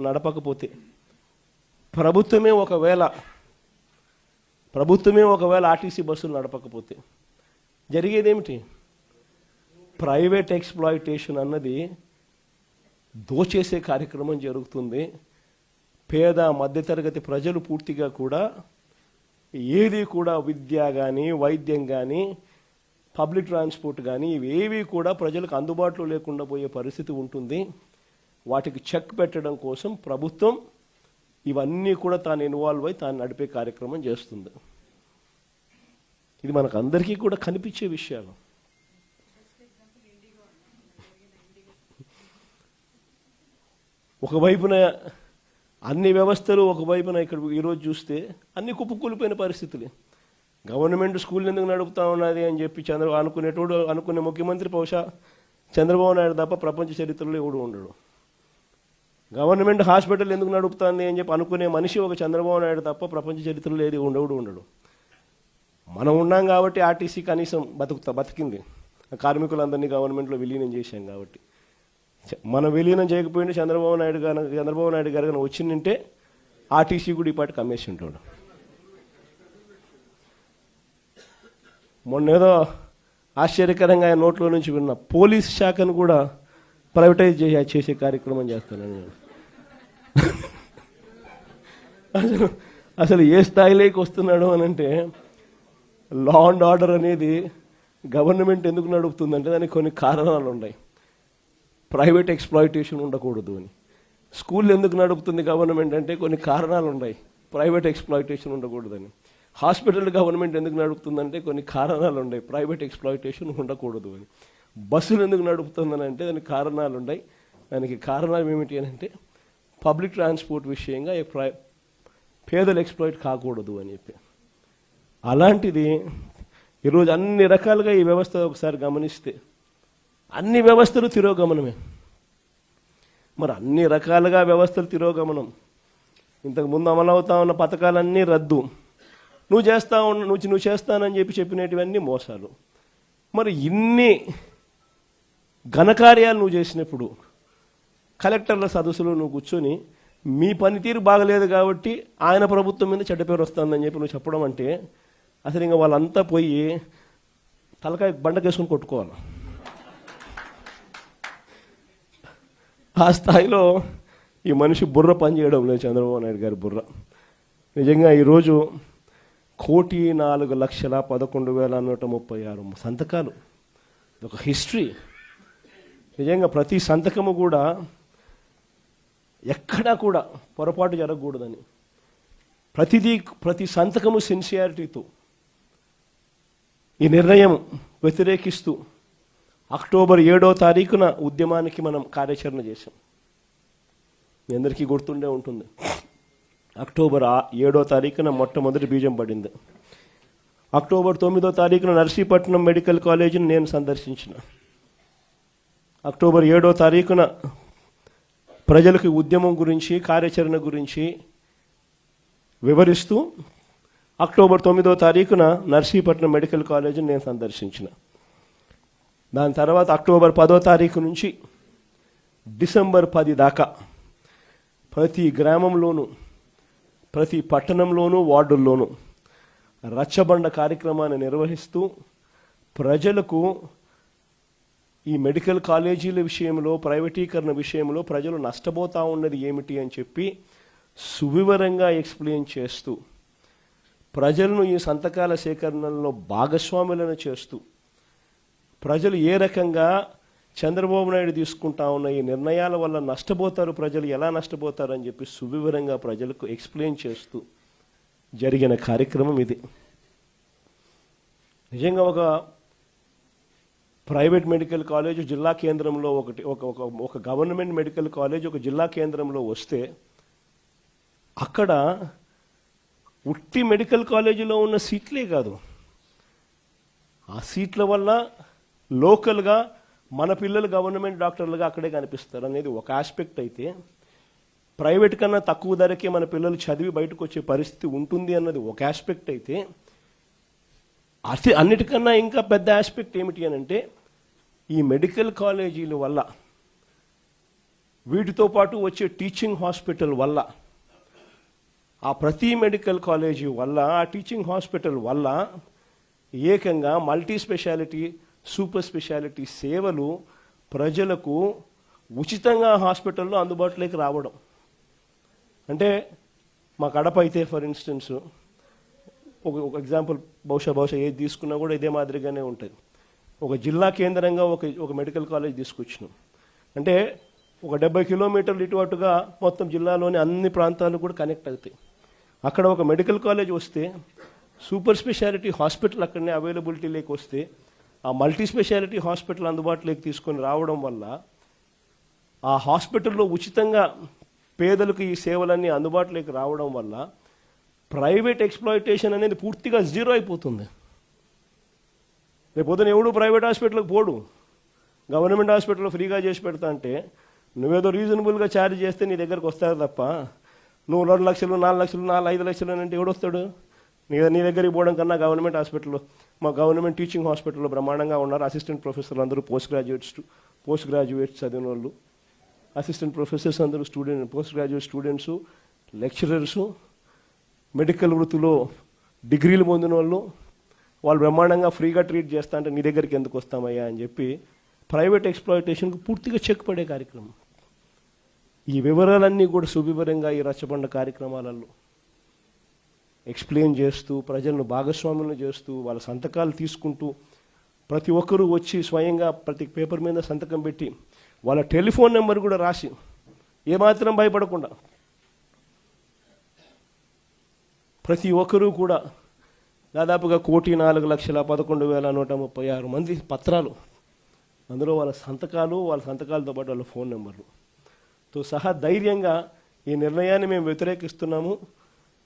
నడపకపోతే ప్రభుత్వమే ఒకవేళ ఆర్టీసీ బస్సులు నడపకపోతే జరిగేదేమిటి? ప్రైవేట్ ఎక్స్‌ప్లాయిటేషన్ అన్నది దోచేసే కార్యక్రమం జరుగుతుంది. పేద మధ్యతరగతి ప్రజలు పూర్తిగా కూడా ఏది కూడా విద్య కానీ, వైద్యం కానీ, పబ్లిక్ ట్రాన్స్పోర్ట్ కానీ ఇవేవి కూడా ప్రజలకు అందుబాటులో లేకుండా పోయే పరిస్థితి ఉంటుంది. వాటికి చెక్ పెట్టడం కోసం ప్రభుత్వం ఇవన్నీ కూడా తాను ఇన్వాల్వ్ అయి తాను నడిపే కార్యక్రమం చేస్తుంది. ఇది మనకు అందరికీ కూడా కనిపించే విషయాలు. ఒకవైపున అన్ని వ్యవస్థలు, ఒకవైపున ఇక్కడ ఈరోజు చూస్తే అన్ని కుప్పకూలిపోయిన పరిస్థితులే. గవర్నమెంట్ స్కూల్ ఎందుకు నడుపుతా ఉన్నది అని చెప్పి అనుకునే ముఖ్యమంత్రి బహుశా చంద్రబాబు నాయుడు తప్ప ప్రపంచ చరిత్రలో ఎవడు ఉండడు. గవర్నమెంట్ హాస్పిటల్ ఎందుకు నడుపుతుంది అని చెప్పి అనుకునే మనిషి ఒక చంద్రబాబు నాయుడు తప్ప ప్రపంచ చరిత్రలో ఏది ఉండడు. మనం ఉన్నాం కాబట్టి ఆర్టీసీ కనీసం బతికింది. కార్మికులందరినీ గవర్నమెంట్లో విలీనం చేశాం కాబట్టి. మనం విలీనం చేయకపోయింటే చంద్రబాబు నాయుడు గారు కానీ వచ్చిందంటే ఆర్టీసీ కూడా ఈ పాటికి అమ్మేసి ఉంటాడు. మొన్నేదో ఆశ్చర్యకరంగా ఆయన నోట్లో నుంచి విన్న పోలీస్ శాఖను కూడా ప్రైవేటైజ్ చేసే కార్యక్రమం చేస్తానని నేను. అసలు ఏ స్థాయిలోకి వస్తున్నాడు అని అంటే, లా అండ్ ఆర్డర్ అనేది గవర్నమెంట్ ఎందుకు నడుపుతుందంటే దానికి కొన్ని కారణాలు ఉన్నాయి. ప్రైవేట్ ఎక్స్‌ప్లాయిటేషన్ ఉండకూడదు అని. స్కూల్ ఎందుకు నడుపుతుంది గవర్నమెంట్ అంటే కొన్ని కారణాలు ఉన్నాయి. ప్రైవేట్ ఎక్స్‌ప్లాయిటేషన్ ఉండకూడదని. హాస్పిటల్ గవర్నమెంట్ ఎందుకు నడుపుతుందంటే కొన్ని కారణాలు ఉన్నాయి. ప్రైవేట్ ఎక్స్‌ప్లాయిటేషన్ ఉండకూడదు అని. బస్సులు ఎందుకు నడుపుతుందని అంటే దానికి కారణాలు ఉన్నాయి. దానికి కారణాలు ఏమిటి అని అంటే పబ్లిక్ ట్రాన్స్పోర్ట్ విషయంగా పేదలు ఎక్స్‌ప్లాయిట్ కాకూడదు అని చెప్పి. అలాంటిది ఈరోజు అన్ని రకాలుగా ఈ వ్యవస్థ ఒకసారి గమనిస్తే అన్ని వ్యవస్థలు తిరోగమనమే. మరి అన్ని రకాలుగా వ్యవస్థలు తిరోగమనం. ఇంతకుముందు అమలవుతా ఉన్న పథకాలన్నీ రద్దు. నువ్వు చేస్తానని చెప్పినటివన్నీ మోసాలు. మరి ఇన్ని ఘనకార్యాలు నువ్వు చేసినప్పుడు కలెక్టర్ల సదస్సులో నువ్వు కూర్చొని మీ పనితీరు బాగలేదు కాబట్టి ఆయన ప్రభుత్వం మీద చెడ్డ పేరు వస్తుందని చెప్పి నువ్వు చెప్పడం అంటే అసలు ఇంకా వాళ్ళంతా పోయి తలకాయ బండకేసుకుని కొట్టుకోవాలి. ఆ స్థాయిలో ఈ మనిషి బుర్ర పనిచేయడం లేదు, చంద్రబాబు నాయుడు గారి బుర్ర. నిజంగా ఈరోజు 1,04,11,136 సంతకాలు, ఒక హిస్టరీ. నిజంగా ప్రతి సంతకము కూడా ఎక్కడా కూడా పొరపాటు జరగకూడదని, ప్రతి సంతకము సిన్సియారిటీతో ఈ నిర్ణయం వ్యతిరేకిస్తూ అక్టోబర్ 7వ తారీఖున ఉద్యమానికి మనం కార్యాచరణ చేశాం. మీ అందరికీ గుర్తుండే ఉంటుంది. అక్టోబర్ 7వ తారీఖున మొట్టమొదటి బీజం పడింది. అక్టోబర్ 9వ తారీఖున నర్సీపట్నం మెడికల్ కాలేజీని నేను సందర్శించిన. అక్టోబర్ 7వ తారీఖున ప్రజలకు ఉద్యమం గురించి, కార్యాచరణ గురించి వివరిస్తూ అక్టోబర్ 9వ తారీఖున నర్సీపట్నం మెడికల్ కాలేజీని నేను సందర్శించిన. దాని తర్వాత అక్టోబర్ 10వ తారీఖు నుంచి డిసెంబర్ 10 దాకా ప్రతి గ్రామంలోనూ, ప్రతి పట్టణంలోనూ, వార్డుల్లోనూ రచ్చబండ కార్యక్రమాన్ని నిర్వహిస్తూ ప్రజలకు ఈ మెడికల్ కాలేజీల విషయంలో, ప్రైవేటీకరణ విషయంలో ప్రజలు నష్టపోతూ ఉన్నది ఏమిటి అని చెప్పి సువివరంగా ఎక్స్ప్లెయిన్ చేస్తూ, ప్రజలను ఈ సంతకాల సేకరణలో భాగస్వాములను చేస్తూ, ప్రజలు ఏ రకంగా చంద్రబాబు నాయుడు తీసుకుంటా ఉన్న ఈ నిర్ణయాల వల్ల నష్టపోతారు, ప్రజలు ఎలా నష్టపోతారు అని చెప్పి సువివరంగా ప్రజలకు ఎక్స్ప్లెయిన్ చేస్తూ జరిగిన కార్యక్రమం ఇది. నిజంగా ఒక ప్రైవేట్ మెడికల్ కాలేజ్ జిల్లా కేంద్రంలో ఒక గవర్నమెంట్ మెడికల్ కాలేజ్ ఒక జిల్లా కేంద్రంలో వస్తే అక్కడ ఉట్టి మెడికల్ కాలేజీలో ఉన్న సీట్లే కాదు, ఆ సీట్ల వల్ల లోకల్గా మన పిల్లలు గవర్నమెంట్ డాక్టర్లుగా అక్కడే కనిపిస్తారు అనేది ఒక ఆస్పెక్ట్ అయితే, ప్రైవేట్ కన్నా తక్కువ ధరకే మన పిల్లలు చదివి బయటకు వచ్చే పరిస్థితి ఉంటుంది అన్నది ఒక ఆస్పెక్ట్ అయితే, అన్నిటికన్నా ఇంకా పెద్ద ఆస్పెక్ట్ ఏమిటి అని అంటే ఈ మెడికల్ కాలేజీల వల్ల వీటితో పాటు వచ్చే టీచింగ్ హాస్పిటల్ వల్ల, ఆ ప్రతి మెడికల్ కాలేజీ వల్ల, ఆ టీచింగ్ హాస్పిటల్ వల్ల ఏకంగా మల్టీ స్పెషాలిటీ, సూపర్ స్పెషాలిటీ సేవలు ప్రజలకు ఉచితంగా హాస్పిటల్లో అందుబాటులోకి రావడం. అంటే మా కడప అయితే ఫర్ ఇన్స్టెన్స్ ఒక ఎగ్జాంపుల్, బహుశా ఏది తీసుకున్నా కూడా ఇదే మాదిరిగానే ఉంటుంది. ఒక జిల్లా కేంద్రంగా ఒక మెడికల్ కాలేజ్ తీసుకొచ్చినాం అంటే ఒక 70 కిలోమీటర్లు ఇటు అటుగా మొత్తం జిల్లాలోని అన్ని ప్రాంతాలు కూడా కనెక్ట్ అవుతాయి. అక్కడ ఒక మెడికల్ కాలేజ్ వస్తే, సూపర్ స్పెషాలిటీ హాస్పిటల్ అక్కడనే అవైలబిలిటీలోకి వస్తే, ఆ మల్టీ స్పెషాలిటీ హాస్పిటల్ అందుబాటులోకి తీసుకొని రావడం వల్ల ఆ హాస్పిటల్లో ఉచితంగా పేదలకు ఈ సేవలన్నీ అందుబాటులోకి రావడం వల్ల ప్రైవేట్ ఎక్స్‌ప్లాయిటేషన్ అనేది పూర్తిగా జీరో అయిపోతుంది. రేపొద్దున ఎవడు ప్రైవేట్ హాస్పిటల్కి పోడు. గవర్నమెంట్ హాస్పిటల్లో ఫ్రీగా చేసి పెడతా అంటే నువ్వేదో రీజనబుల్గా ఛార్జ్ చేస్తే నీ దగ్గరకు వస్తారు తప్ప, నువ్వు 2 లక్షలు 4 లక్షలు 5 లక్షలు అంటే ఎవడొస్తాడు? నీ దగ్గరికి పోవడం కన్నా గవర్నమెంట్ హాస్పిటల్లో, మా గవర్నమెంట్ టీచింగ్ హాస్పిటల్లో బ్రహ్మాండంగా ఉన్నారు. అసిస్టెంట్ ప్రొఫెసర్లు అందరూ పోస్ట్ గ్రాడ్యుయేట్స్ చదివిన వాళ్ళు, అసిస్టెంట్ ప్రొఫెసర్స్ అందరూ post graduate students, lecturers, medical వృత్తిలో డిగ్రీలు పొందిన వాళ్ళు బ్రహ్మాండంగా ఫ్రీగా ట్రీట్ చేస్తా అంటే నీ దగ్గరికి ఎందుకు వస్తామయ్యా అని చెప్పి ప్రైవేట్ ఎక్స్‌ప్లాయిటేషన్కు పూర్తిగా చెక్ పడే కార్యక్రమం. ఈ వివరాలన్నీ కూడా సువివరంగా ఈ రచ్చబండ కార్యక్రమాలలో ఎక్స్ప్లెయిన్ చేస్తూ, ప్రజలను భాగస్వాములను చేస్తూ, వాళ్ళ సంతకాలు తీసుకుంటూ, ప్రతి ఒక్కరూ వచ్చి స్వయంగా ప్రతి పేపర్ మీద సంతకం పెట్టి వాళ్ళ టెలిఫోన్ నెంబర్ కూడా రాసి ఏమాత్రం భయపడకుండా ప్రతి ఒక్కరూ కూడా దాదాపుగా 1,04,11,136 మంది పత్రాలు, అందులో వాళ్ళ సంతకాలతో పాటు వాళ్ళ ఫోన్ నెంబర్లతో సహా ధైర్యంగా ఈ నిర్ణయాన్ని మేము వ్యతిరేకిస్తున్నాము.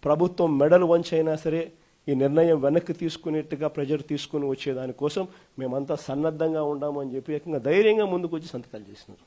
ప్రభుత్వం మెడలు వంచైనా సరే ఈ నిర్ణయం వెనక్కి తీసుకునేట్టుగా ప్రజలు తీసుకుని వచ్చేదానికోసం మేమంతా సన్నద్ధంగా ఉన్నాము అని చెప్పి ఏకంగా ధైర్యంగా ముందుకు వచ్చి సంతకాలు చేసినారు.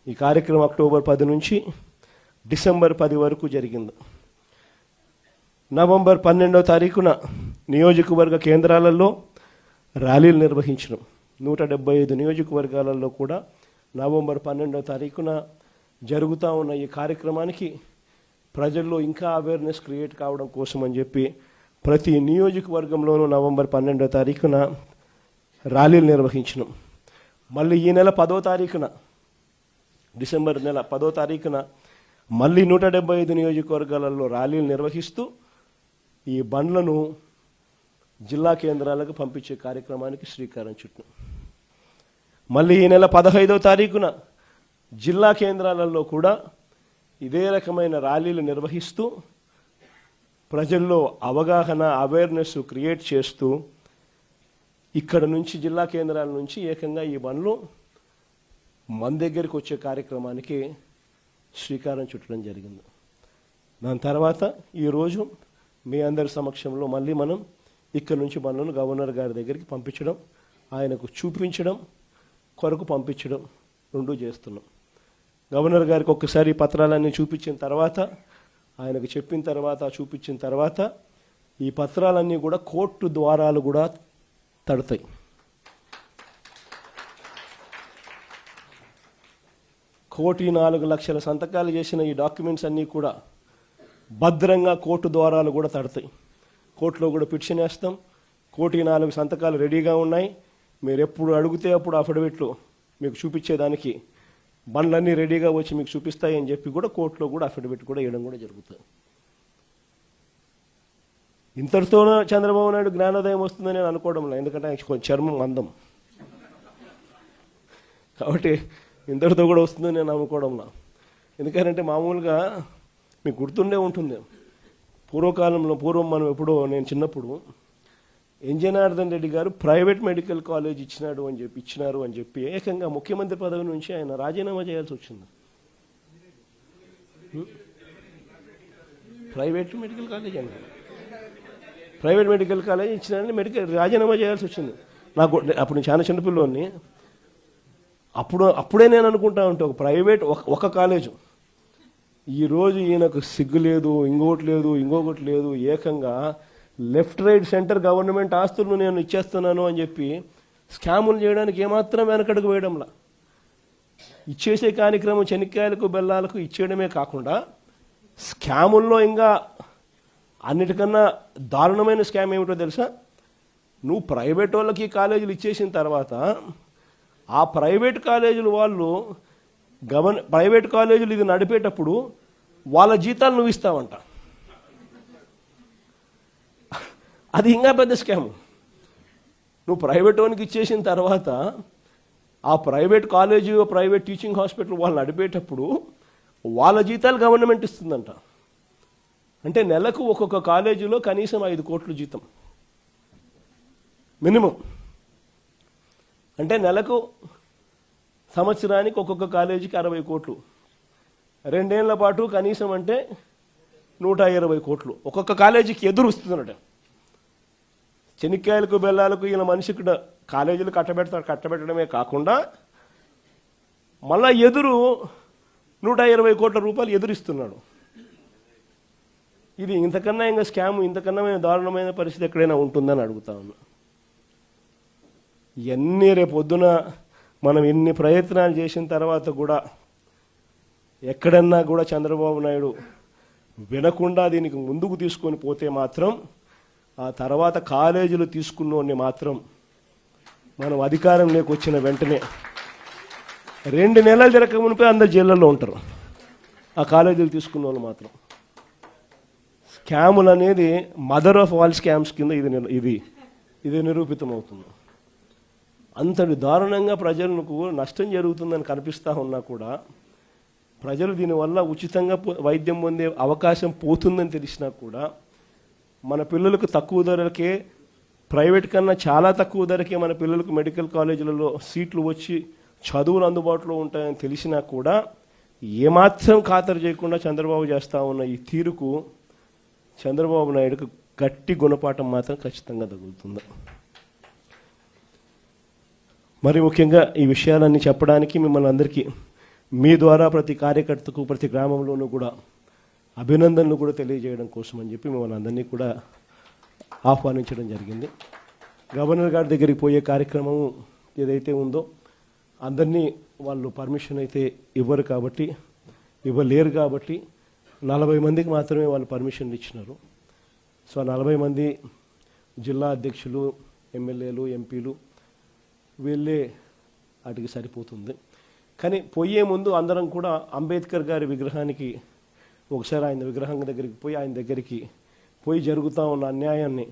ఈ కార్యక్రమం అక్టోబర్ 10 నుంచి డిసెంబర్ 10 వరకు జరిగింది. నవంబర్ 12వ తారీఖున నియోజకవర్గ కేంద్రాలలో ర్యాలీలు నిర్వహించడం. 175 నియోజకవర్గాలలో కూడా నవంబర్ 12వ తారీఖున జరుగుతూ ఉన్న ఈ కార్యక్రమానికి ప్రజల్లో ఇంకా అవేర్నెస్ క్రియేట్ కావడం కోసం అని చెప్పి ప్రతి నియోజకవర్గంలోనూ నవంబర్ 12వ తారీఖున ర్యాలీలు నిర్వహించడం. మళ్ళీ ఈ నెల 10వ తారీఖున, డిసెంబర్ నెల 10వ తారీఖున మళ్ళీ 175 నియోజకవర్గాలలో ర్యాలీలు నిర్వహిస్తూ ఈ బండ్లను జిల్లా కేంద్రాలకు పంపించే కార్యక్రమానికి శ్రీకారం చుట్టాం. మళ్ళీ ఈ నెల 15వ తారీఖున జిల్లా కేంద్రాలలో కూడా ఇదే రకమైన ర్యాలీలు నిర్వహిస్తూ ప్రజల్లో అవేర్నెస్ క్రియేట్ చేస్తూ ఇక్కడ నుంచి జిల్లా కేంద్రాల నుంచి ఏకంగా ఈ బండ్లు మన దగ్గరికి వచ్చే కార్యక్రమానికి శ్రీకారం చుట్టడం జరిగింది. దాని తర్వాత ఈరోజు మీ అందరి సమక్షంలో మళ్ళీ మనం ఇక్కడ నుంచి బండ్లను గవర్నర్ గారి దగ్గరికి పంపించడం, ఆయనకు చూపించడం కొరకు పంపించడం రెండూ చేస్తున్నాం. గవర్నర్ గారికి ఒక్కసారి పత్రాలన్నీ చూపించిన తర్వాత, ఆయనకు చెప్పిన తర్వాత, చూపించిన తర్వాత ఈ పత్రాలన్నీ కూడా కోర్టు ద్వారాలు కూడా తడతాయి. కోటి 4 లక్షల సంతకాలు చేసిన ఈ డాక్యుమెంట్స్ అన్నీ కూడా భద్రంగా కోర్టు ద్వారాలు కూడా తడతాయి. కోర్టులో కూడా పిటిషన్ వేస్తాం. 1,04,00,000 సంతకాలు రెడీగా ఉన్నాయి. మీరు ఎప్పుడు అడిగితే అప్పుడు అఫిడవిట్లు మీకు చూపించేదానికి బండ్లన్నీ రెడీగా వచ్చి మీకు చూపిస్తాయి అని చెప్పి కూడా కోర్టులో కూడా అఫిడవిట్ కూడా వేయడం కూడా జరుగుతుంది. ఇంతటితోనే చంద్రబాబు నాయుడు జ్ఞానోదయం వస్తుందని నేను అనుకోవడంలో, ఎందుకంటే కొంచెం చర్మం అందం కాబట్టి ఇంతటితో కూడా వస్తుందని నేను అనుకోవడంలో. ఎందుకంటే మామూలుగా మీకు గుర్తుండే ఉంటుంది, పూర్వం మనం ఎప్పుడో, నేను చిన్నప్పుడు జనార్దన్ రెడ్డి గారు ప్రైవేట్ మెడికల్ కాలేజ్ ఇచ్చినారు అని చెప్పి ఏకంగా ముఖ్యమంత్రి పదవి నుంచి ఆయన రాజీనామా చేయాల్సి వచ్చింది. ప్రైవేట్ మెడికల్ కాలేజ్ ఇచ్చినారని రాజీనామా చేయాల్సి వచ్చింది. నాకు అప్పుడు చాలా చిన్నపిల్లోని, అప్పుడే నేను అనుకుంటా ఉంటే ఒక ప్రైవేట్ ఒక కాలేజు, ఈరోజు ఈయనకు సిగ్గు లేదు, ఇంకొకటి లేదు, ఏకంగా లెఫ్ట్ రైట్ సెంటర్ గవర్నమెంట్ ఆస్తులను నేను ఇచ్చేస్తున్నాను అని చెప్పి స్కాములు చేయడానికి ఏమాత్రం వెనకడుగు వేయడంలా. ఇచ్చేసే కార్యక్రమం చెనిక్కాయలకు బెల్లాలకు ఇచ్చేయడమే కాకుండా స్కాముల్లో ఇంకా అన్నిటికన్నా దారుణమైన స్కామ్ ఏమిటో తెలుసా? నువ్వు ప్రైవేట్ వాళ్ళకి కాలేజీలు ఇచ్చేసిన తర్వాత ఆ ప్రైవేట్ కాలేజీలు వాళ్ళు ప్రైవేట్ కాలేజీలు ఇది నడిపేటప్పుడు వాళ్ళ జీతాలు నువ్వు ఇస్తావంట. అది ఇంకా పెద్ద స్కాము. నువ్వు ప్రైవేట్ వానికి ఇచ్చేసిన తర్వాత ఆ private college private teaching hospital వాళ్ళు నడిపేటప్పుడు వాళ్ళ జీతాలు గవర్నమెంట్ ఇస్తుందంట. అంటే నెలకు ఒక్కొక్క కాలేజీలో కనీసం 5 కోట్లు జీతం మినిమం. అంటే నెలకు సంవత్సరానికి ఒక్కొక్క కాలేజీకి 60 కోట్లు, 2 ఏళ్ల పాటు కనీసం అంటే 120 కోట్లు ఒక్కొక్క కాలేజీకి ఎదురు వస్తుందన్నట. చెనిక్కాయలకు బెల్లాలకు ఈయన మనిషికి కాలేజీలు కట్టబెట్టడమే కాకుండా మళ్ళా ఎదురు 120 కోట్ల రూపాయలు ఎదురిస్తున్నాడు. ఇది ఇంతకన్నా ఇంకా స్కామ్, ఇంతకన్నా దారుణమైన పరిస్థితి ఎక్కడైనా ఉంటుందని అడుగుతా ఉన్నా. ఇవన్నీ రేపొద్దున మనం ఎన్ని ప్రయత్నాలు చేసిన తర్వాత కూడా ఎక్కడన్నా కూడా చంద్రబాబు నాయుడు వినకుండా దీనికి ముందుకు తీసుకొని పోతే మాత్రం ఆ తర్వాత కాలేజీలు తీసుకున్నోడిని మాత్రం మనం అధికారంలోకి వచ్చిన వెంటనే 2 నెలలు జరగక మునిపే అందరు జైళ్ళల్లో ఉంటారు. ఆ కాలేజీలు తీసుకున్న వాళ్ళు మాత్రం. స్కాములు అనేది మదర్ ఆఫ్ ఆల్ స్కామ్స్ కింద ఇది నిరూపితం అవుతుంది. అంతటి దారుణంగా ప్రజలకు నష్టం జరుగుతుందని కనిపిస్తూ ఉన్నా కూడా ప్రజలు దీనివల్ల ఉచితంగా వైద్యం పొందే అవకాశం పోతుందని తెలిసినా కూడా మన పిల్లలకు తక్కువ ధరలకే, ప్రైవేట్ కన్నా చాలా తక్కువ ధరకే మన పిల్లలకు మెడికల్ కాలేజీలలో సీట్లు వచ్చి చదువులు అందుబాటులో ఉంటాయని తెలిసినా కూడా ఏమాత్రం ఖాతరు చేయకుండా చంద్రబాబు చేస్తూ ఉన్న ఈ తీరుకు చంద్రబాబు నాయుడుకు గట్టి గుణపాఠం మాత్రం ఖచ్చితంగా తగులుతుంది. మరి ముఖ్యంగా ఈ విషయాలన్నీ చెప్పడానికి మిమ్మల్ని అందరికీ మీ ద్వారా ప్రతి కార్యకర్తకు ప్రతి గ్రామంలోనూ కూడా అభినందనలు కూడా తెలియజేయడం కోసం అని చెప్పి మిమ్మల్ని అందరినీ కూడా ఆహ్వానించడం జరిగింది. గవర్నర్ గారి దగ్గరికి పోయే కార్యక్రమం ఏదైతే ఉందో అందరినీ వాళ్ళు పర్మిషన్ అయితే ఇవ్వలేరు కాబట్టి 40 మందికి మాత్రమే వాళ్ళు పర్మిషన్లు ఇచ్చినారు. సో 40 మంది జిల్లా అధ్యక్షులు, ఎమ్మెల్యేలు, ఎంపీలు వీళ్ళే వాటికి సరిపోతుంది. కానీ పోయే ముందు అందరం కూడా అంబేద్కర్ గారి విగ్రహానికి ఒకసారి ఆయన విగ్రహం దగ్గరికి పోయి ఆయన దగ్గరికి పోయి జరుగుతూ ఉన్న అన్యాయాన్ని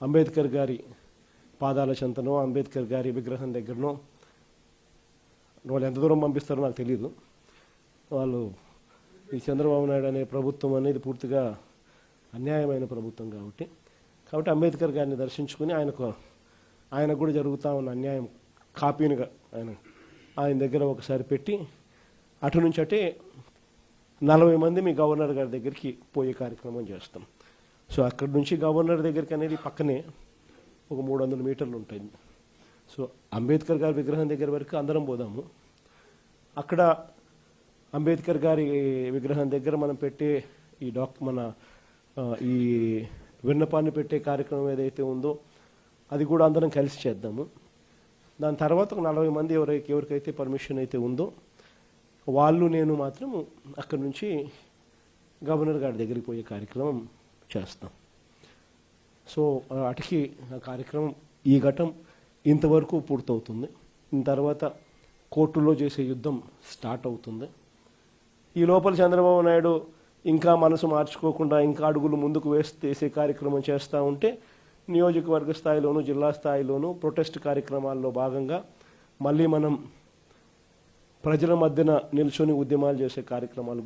అంబేద్కర్ గారి పాదాల చెంతనో అంబేద్కర్ గారి విగ్రహం దగ్గరనో వాళ్ళు ఎంత దూరం పంపిస్తారో నాకు తెలియదు. వాళ్ళు ఈ చంద్రబాబు నాయుడు అనే ప్రభుత్వం అనేది పూర్తిగా అన్యాయమైన ప్రభుత్వం కాబట్టి అంబేద్కర్ గారిని దర్శించుకుని ఆయనకు కూడా జరుగుతూ ఉన్న అన్యాయం కాపీనిగా ఆయన దగ్గర ఒకసారి పెట్టి అటు నుంచి అటే 40 మంది మీ గవర్నర్ గారి దగ్గరికి పోయే కార్యక్రమం చేస్తాం. సో అక్కడి నుంచి గవర్నర్ దగ్గరికి అనేది పక్కనే ఒక 300 మీటర్లు ఉంటుంది. సో అంబేద్కర్ గారి విగ్రహం దగ్గర వరకు అందరం పోదాము. అక్కడ అంబేద్కర్ గారి విగ్రహం దగ్గర మనం పెట్టే ఈ విన్నపాన్ని పెట్టే కార్యక్రమం ఏదైతే ఉందో అది కూడా అందరం కలిసి చేద్దాము. దాని తర్వాత ఒక 40 మంది ఎవరికైతే పర్మిషన్ అయితే ఉందో వాళ్ళు నేను మాత్రం అక్కడి నుంచి గవర్నర్ గారి దగ్గరికి పోయే కార్యక్రమం చేస్తాం. సో అటుకి ఆ కార్యక్రమం ఈ ఘట్టం ఇంతవరకు పూర్తవుతుంది. దీని తర్వాత కోర్టులో చేసే యుద్ధం స్టార్ట్ అవుతుంది. ఈ లోపల చంద్రబాబు నాయుడు ఇంకా మనసు మార్చుకోకుండా ఇంకా అడుగులు ముందుకు వేసే కార్యక్రమం చేస్తూ ఉంటే నియోజకవర్గ స్థాయిలోను జిల్లా స్థాయిలోను ప్రొటెస్ట్ కార్యక్రమాల్లో భాగంగా మళ్ళీ మనం ప్రజల మధ్యన నిల్చొని ఉద్యమాలు చేసే కార్యక్రమాలు